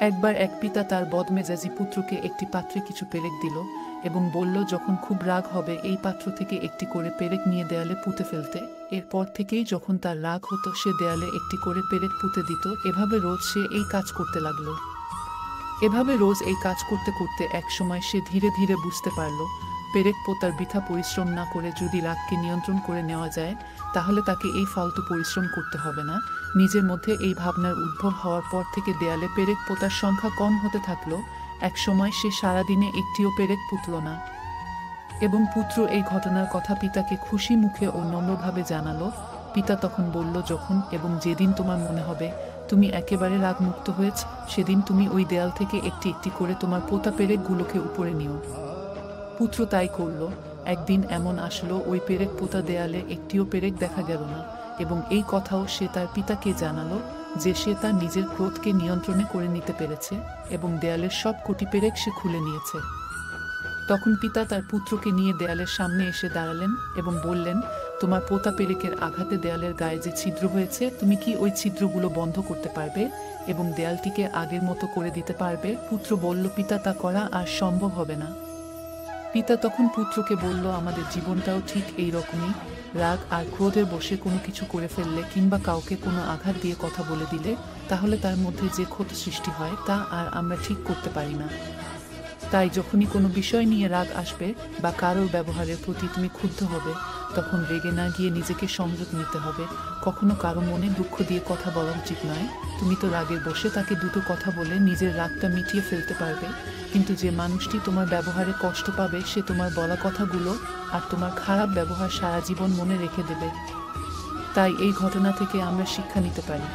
একবার এক পিতা তার বদমেজাজি পুত্রকে একটি পাত্রে কিছু পেরেক দিল এবং বলল, যখন খুব রাগ হবে এই পাত্র থেকে একটি করে পেরেক নিয়ে দেয়ালে পুঁতে ফেলতে। এরপর থেকেই যখন তার রাগ হতো সে দেয়ালে একটি করে পেরেক পুঁতে দিত। এভাবে রোজ সে এই কাজ করতে লাগলো। এভাবে রোজ এই কাজ করতে করতে এক সময় সে ধীরে ধীরে বুঝতে পারল, পেরেক পোঁতার বৃথা পরিশ্রম না করে যদি রাগকে নিয়ন্ত্রণ করে নেওয়া যায় তাহলে তাকে এই ফালতু পরিশ্রম করতে হবে না। নিজের মধ্যে এই ভাবনার উদ্ভব হওয়ার পর থেকে দেয়ালে পেরেক পোঁতার সংখ্যা কম হতে থাকলো। এক সময় সে সারাদিনে একটিও পেরেক পুঁতল না এবং পুত্র এই ঘটনার কথা পিতাকে খুশি মুখে ও নম্রভাবে জানালো। পিতা তখন বলল, যখন এবং যেদিন তোমার মনে হবে তুমি একেবারে রাগমুক্ত হয়েছ সেদিন তুমি ওই দেয়াল থেকে একটি একটি করে তোমার পোঁতা পেরেকগুলোকে উপরে নিও। পুত্র তাই করল। একদিন এমন আসলো ওই পেরেক পোঁতা দেয়ালে একটিও পেরেক দেখা গেল না এবং এই কথাও সে তার পিতাকে জানালো যে সে তার নিজের ক্রোধকে নিয়ন্ত্রণে করে নিতে পেরেছে এবং দেয়ালের সব কটি পেরেক সে খুলে নিয়েছে। তখন পিতা তার পুত্রকে নিয়ে দেয়ালের সামনে এসে দাঁড়ালেন এবং বললেন, তোমার পোঁতা পেরেকের আঘাতে দেয়ালের গায়ে যে ছিদ্র হয়েছে তুমি কি ওই ছিদ্রগুলো বন্ধ করতে পারবে এবং দেয়ালটিকে আগের মতো করে দিতে পারবে? পুত্র বলল, পিতা তা করা আর সম্ভব হবে না। পিতা তখন পুত্রকে বলল, আমাদের জীবনটাও ঠিক এই রকমই। রাগ আর ক্রোধের বশে কোনো কিছু করে ফেললে কিংবা কাউকে কোনো আঘাত দিয়ে কথা বলে দিলে তাহলে তার মধ্যে যে ক্ষতি সৃষ্টি হয় তা আর আমরা ঠিক করতে পারি না। তাই যখনই কোনো বিষয় নিয়ে রাগ আসবে বা কারোর ব্যবহারের প্রতি তুমি ক্ষুব্ধ হবে তখন রেগে না গিয়ে নিজেকে সংযত নিতে হবে। কখনো কারো মনে দুঃখ দিয়ে কথা বলা উচিত নয়। তুমি তো রাগের বসে তাকে দুটো কথা বলে নিজের রাগটা মিটিয়ে ফেলতে পারবে, কিন্তু যে মানুষটি তোমার ব্যবহারে কষ্ট পাবে সে তোমার বলা কথাগুলো আর তোমার খারাপ ব্যবহার সারা জীবন মনে রেখে দেবে। তাই এই ঘটনা থেকে আমরা শিক্ষা নিতে পারি,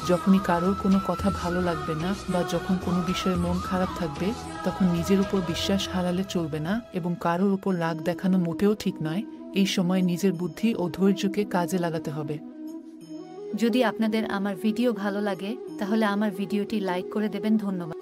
যখনই কারোর কোনো কথা ভালো লাগবে না বা যখন কোনো বিষয়ে মন খারাপ থাকবে তখন নিজের উপর বিশ্বাস হারালে চলবে না এবং কারোর উপর রাগ দেখানো মোটেও ঠিক নয়। এই সময় নিজের বুদ্ধি ও ধৈর্যকে কাজে লাগাতে হবে। যদি আপনাদের আমার ভিডিও ভালো লাগে তাহলে আমার ভিডিওটি লাইক করে দেবেন। ধন্যবাদ।